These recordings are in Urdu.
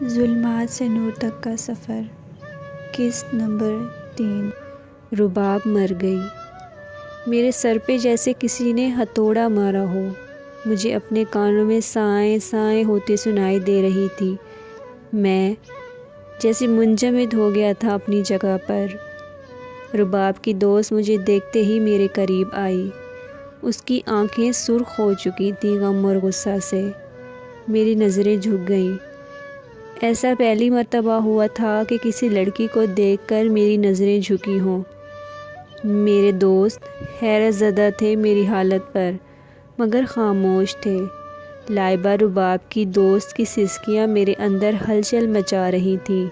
ظلمات سے نور تک کا سفر، قسط نمبر 3۔ رباب مر گئی۔ میرے سر پہ جیسے کسی نے ہتھوڑا مارا ہو، مجھے اپنے کانوں میں سائیں سائیں ہوتی سنائی دے رہی تھی۔ میں جیسے منجمد ہو گیا تھا اپنی جگہ پر۔ رباب کی دوست مجھے دیکھتے ہی میرے قریب آئی۔ اس کی آنکھیں سرخ ہو چکی تھیں غم اور غصہ سے۔ میری نظریں جھک گئیں۔ ایسا پہلی مرتبہ ہوا تھا کہ کسی لڑکی کو دیکھ کر میری نظریں جھکی ہوں۔ میرے دوست حیرت زدہ تھے میری حالت پر، مگر خاموش تھے۔ لائبہ رباب کی دوست کی سسکیاں میرے اندر ہلچل مچا رہی تھیں۔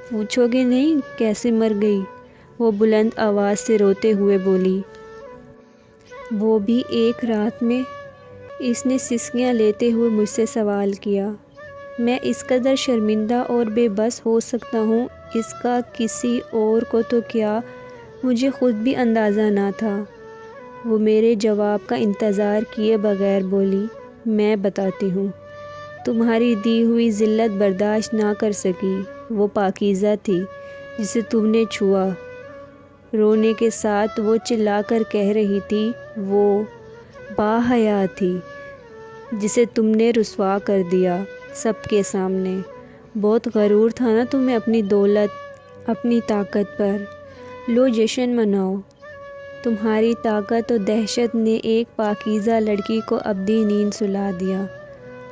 پوچھو گے نہیں کیسے مر گئی؟ وہ بلند آواز سے روتے ہوئے بولی۔ وہ بھی ایک رات میں؟ اس نے سسکیاں لیتے ہوئے مجھ سے سوال کیا۔ میں اس قدر شرمندہ اور بے بس ہو سکتا ہوں اس کا کسی اور کو تو کیا، مجھے خود بھی اندازہ نہ تھا۔ وہ میرے جواب کا انتظار کیے بغیر بولی، میں بتاتی ہوں۔ تمہاری دی ہوئی ذلت برداشت نہ کر سکی۔ وہ پاکیزہ تھی جسے تم نے چھوا۔ رونے کے ساتھ وہ چلا کر کہہ رہی تھی، وہ باحیا تھی جسے تم نے رسوا کر دیا سب کے سامنے۔ بہت غرور تھا نا تمہیں اپنی دولت، اپنی طاقت پر۔ لو جشن مناؤ۔ تمہاری طاقت و دہشت نے ایک پاکیزہ لڑکی کو ابدی نیند سلا دیا۔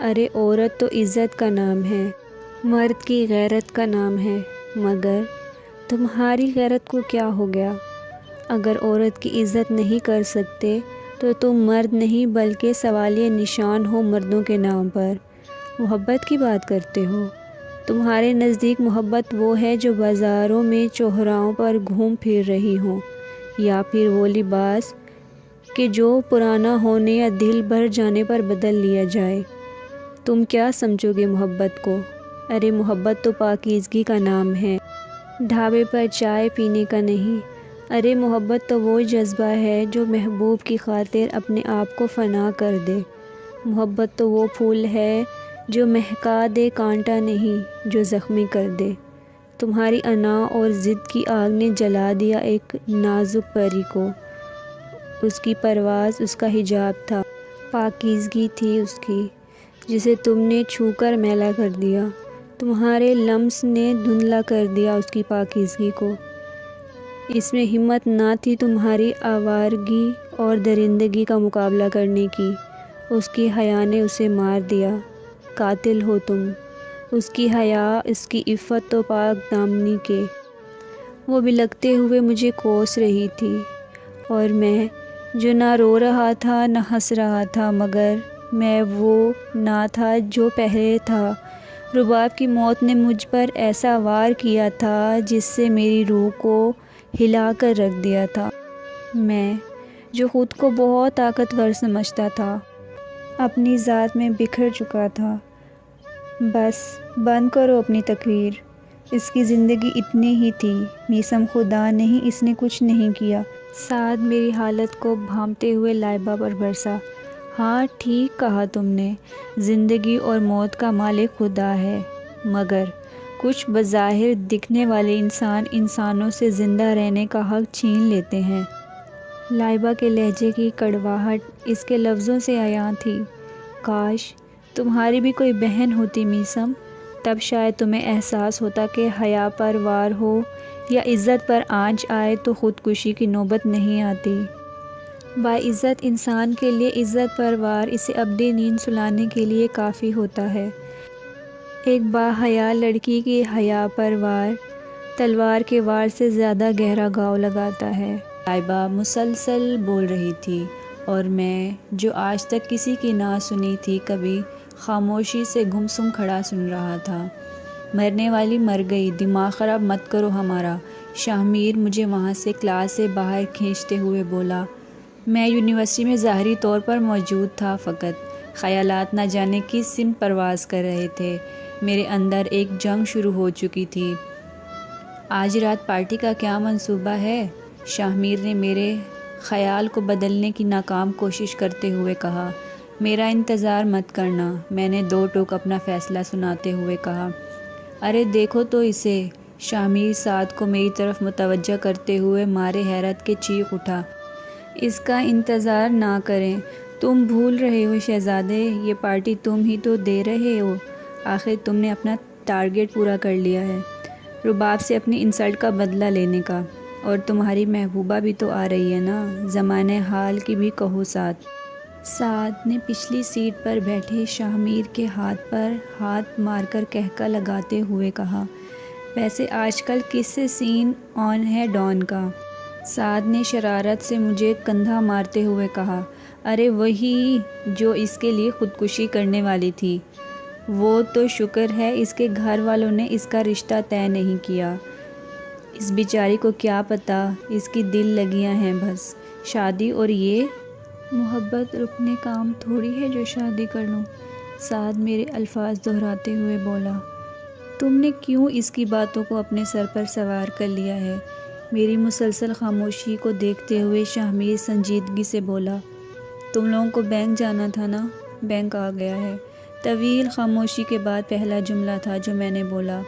ارے عورت تو عزت کا نام ہے، مرد کی غیرت کا نام ہے، مگر تمہاری غیرت کو کیا ہو گیا؟ اگر عورت کی عزت نہیں کر سکتے تو تم مرد نہیں بلکہ سوالیہ نشان ہو مردوں کے نام پر۔ محبت کی بات کرتے ہو؟ تمہارے نزدیک محبت وہ ہے جو بازاروں میں چوراہوں پر گھوم پھر رہی ہوں، یا پھر وہ لباس کہ جو پرانا ہونے یا دل بھر جانے پر بدل لیا جائے۔ تم کیا سمجھو گے محبت کو؟ ارے محبت تو پاکیزگی کا نام ہے، ڈھابے پر چائے پینے کا نہیں۔ ارے محبت تو وہ جذبہ ہے جو محبوب کی خاطر اپنے آپ کو فنا کر دے۔ محبت تو وہ پھول ہے جو مہکا دے، کانٹا نہیں جو زخمی کر دے۔ تمہاری انا اور ضد کی آگ نے جلا دیا ایک نازک پری کو۔ اس کی پرواز اس کا حجاب تھا، پاکیزگی تھی اس کی، جسے تم نے چھو کر میلا کر دیا۔ تمہارے لمس نے دھندلا کر دیا اس کی پاکیزگی کو۔ اس میں ہمت نہ تھی تمہاری آوارگی اور درندگی کا مقابلہ کرنے کی۔ اس کی حیا نے اسے مار دیا۔ قاتل ہو تم۔ اس کی حیا، اس کی عفت تو پاک دامنی کے۔ وہ بلکتے ہوئے مجھے کوس رہی تھی، اور میں جو نہ رو رہا تھا نہ ہنس رہا تھا، مگر میں وہ نہ تھا جو پہلے تھا۔ رباب کی موت نے مجھ پر ایسا وار کیا تھا جس سے میری روح کو ہلا کر رکھ دیا تھا۔ میں جو خود کو بہت طاقتور سمجھتا تھا، اپنی ذات میں بکھر چکا تھا۔ بس بند کرو اپنی تقریر۔ اس کی زندگی اتنی ہی تھی، میثم خدا نہیں، اس نے کچھ نہیں کیا۔ سعد میری حالت کو بھانپتے ہوئے لائبہ پر برسا۔ ہاں ٹھیک کہا تم نے، زندگی اور موت کا مالک خدا ہے، مگر کچھ بظاہر دکھنے والے انسان انسانوں سے زندہ رہنے کا حق چھین لیتے ہیں۔ لائبہ کے لہجے کی کڑواہٹ اس کے لفظوں سے عیاں تھی۔ کاش تمہاری بھی کوئی بہن ہوتی میثم، تب شاید تمہیں احساس ہوتا کہ حیا پر وار ہو یا عزت پر آنچ آئے تو خودکشی کی نوبت نہیں آتی۔ باعزت انسان کے لیے عزت پر وار اسے ابدی نیند سلانے کے لیے کافی ہوتا ہے۔ ایک باحیا لڑکی کی حیا پر وار تلوار کے وار سے زیادہ گہرا گھاؤ لگاتا ہے۔ لائبہ مسلسل بول رہی تھی، اور میں جو آج تک کسی کی نہ سنی تھی، کبھی خاموشی سے گمسم کھڑا سن رہا تھا۔ مرنے والی مر گئی، دماغ خراب مت کرو ہمارا، شاہ میر مجھے وہاں سے کلاس سے باہر کھینچتے ہوئے بولا۔ میں یونیورسٹی میں ظاہری طور پر موجود تھا، فقط خیالات نہ جانے کس سمت پرواز کر رہے تھے۔ میرے اندر ایک جنگ شروع ہو چکی تھی۔ آج رات پارٹی کا کیا منصوبہ ہے؟ شاہ میر نے میرے خیال کو بدلنے کی ناکام کوشش کرتے ہوئے کہا۔ میرا انتظار مت کرنا، میں نے دو ٹوک اپنا فیصلہ سناتے ہوئے کہا۔ ارے دیکھو تو اسے، شامیر سعد کو میری طرف متوجہ کرتے ہوئے مارے حیرت کے چیخ اٹھا۔ اس کا انتظار نہ کریں، تم بھول رہے ہو شہزادے، یہ پارٹی تم ہی تو دے رہے ہو، آخر تم نے اپنا ٹارگٹ پورا کر لیا ہے، رباب سے اپنی انسلٹ کا بدلہ لینے کا، اور تمہاری محبوبہ بھی تو آ رہی ہے نا، زمانہ حال کی بھی کہو ساتھ۔ سعد نے پچھلی سیٹ پر بیٹھے شاہمیر کے ہاتھ پر ہاتھ مار کر کہکا لگاتے ہوئے کہا، ویسے آج کل کس سے سین آن ہے ڈان کا؟ سعد نے شرارت سے مجھے کندھا مارتے ہوئے کہا، ارے وہی جو اس کے لیے خودکشی کرنے والی تھی، وہ تو شکر ہے اس کے گھر والوں نے اس کا رشتہ طے نہیں کیا، اس بیچاری کو کیا پتہ، اس کی دل لگیاں ہیں بس، شادی اور یہ محبت رکنے کام تھوڑی ہے جو شادی کر لوں۔ سعد میرے الفاظ دہراتے ہوئے بولا، تم نے کیوں اس کی باتوں کو اپنے سر پر سوار کر لیا ہے؟ میری مسلسل خاموشی کو دیکھتے ہوئے شاہمیر سنجیدگی سے بولا، تم لوگوں کو بینک جانا تھا نا، بینک آ گیا ہے۔ طویل خاموشی کے بعد پہلا جملہ تھا جو میں نے بولا۔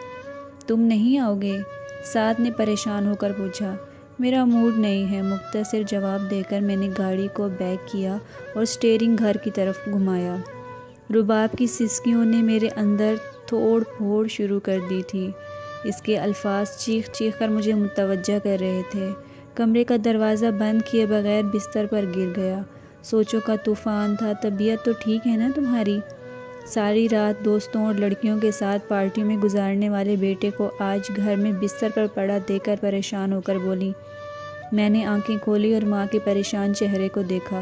تم نہیں آؤ گے؟ سعد نے پریشان ہو کر پوچھا۔ میرا موڈ نہیں ہے، مختصر جواب دے کر میں نے گاڑی کو بیک کیا اور اسٹیئرنگ گھر کی طرف گھمایا۔ رباب کی سسکیوں نے میرے اندر توڑ پھوڑ شروع کر دی تھی، اس کے الفاظ چیخ چیخ کر مجھے متوجہ کر رہے تھے۔ کمرے کا دروازہ بند کیے بغیر بستر پر گر گیا۔ سوچوں کا طوفان تھا۔ طبیعت تو ٹھیک ہے نا تمہاری؟ ساری رات دوستوں اور لڑکیوں کے ساتھ پارٹی میں گزارنے والے بیٹے کو آج گھر میں بستر پر پڑا دیکھ کر پریشان ہو کر بولی۔ میں نے آنکھیں کھولی اور ماں کے پریشان چہرے کو دیکھا۔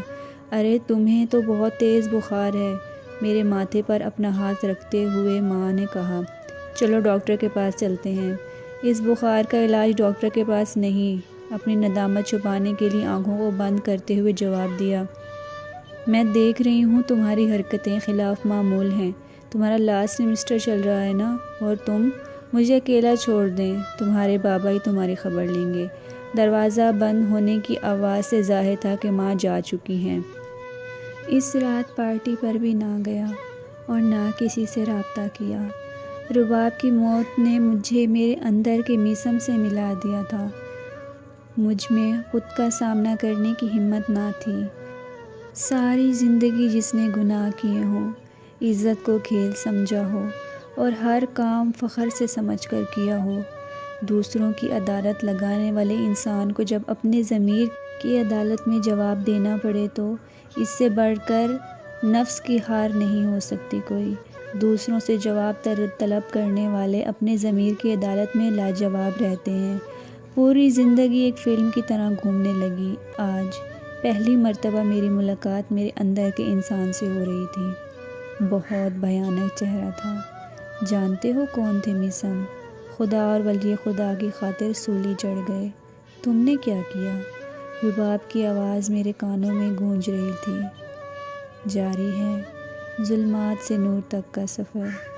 ارے تمہیں تو بہت تیز بخار ہے، میرے ماتھے پر اپنا ہاتھ رکھتے ہوئے ماں نے کہا۔ چلو ڈاکٹر کے پاس چلتے ہیں۔ اس بخار کا علاج ڈاکٹر کے پاس نہیں، اپنی ندامت چھپانے کے لیے آنکھوں کو بند کرتے ہوئے جواب دیا۔ میں دیکھ رہی ہوں تمہاری حرکتیں خلاف معمول ہیں، تمہارا لاسٹ سیمسٹر چل رہا ہے نا، اور تم مجھے اکیلا چھوڑ دیں، تمہارے بابا ہی تمہاری خبر لیں گے۔ دروازہ بند ہونے کی آواز سے ظاہر تھا کہ ماں جا چکی ہیں۔ اس رات پارٹی پر بھی نہ گیا اور نہ کسی سے رابطہ کیا۔ رباب کی موت نے مجھے میرے اندر کے میثم سے ملا دیا تھا۔ مجھ میں خود کا سامنا کرنے کی ہمت نہ تھی۔ ساری زندگی جس نے گناہ کیے ہوں، عزت کو کھیل سمجھا ہو اور ہر کام فخر سے سمجھ کر کیا ہو، دوسروں کی عدالت لگانے والے انسان کو جب اپنے ضمیر کی عدالت میں جواب دینا پڑے تو اس سے بڑھ کر نفس کی ہار نہیں ہو سکتی کوئی۔ دوسروں سے جواب طلب کرنے والے اپنے ضمیر کی عدالت میں لاجواب رہتے ہیں۔ پوری زندگی ایک فلم کی طرح گھومنے لگی۔ آج پہلی مرتبہ میری ملاقات میرے اندر کے انسان سے ہو رہی تھی۔ بہت بھیانک چہرہ تھا۔ جانتے ہو کون تھے میثم؟ خدا اور ولی خدا کی خاطر سولی چڑھ گئے۔ تم نے کیا کیا؟ رباب کی آواز میرے کانوں میں گونج رہی تھی۔ جاری ہے ظلمات سے نور تک کا سفر۔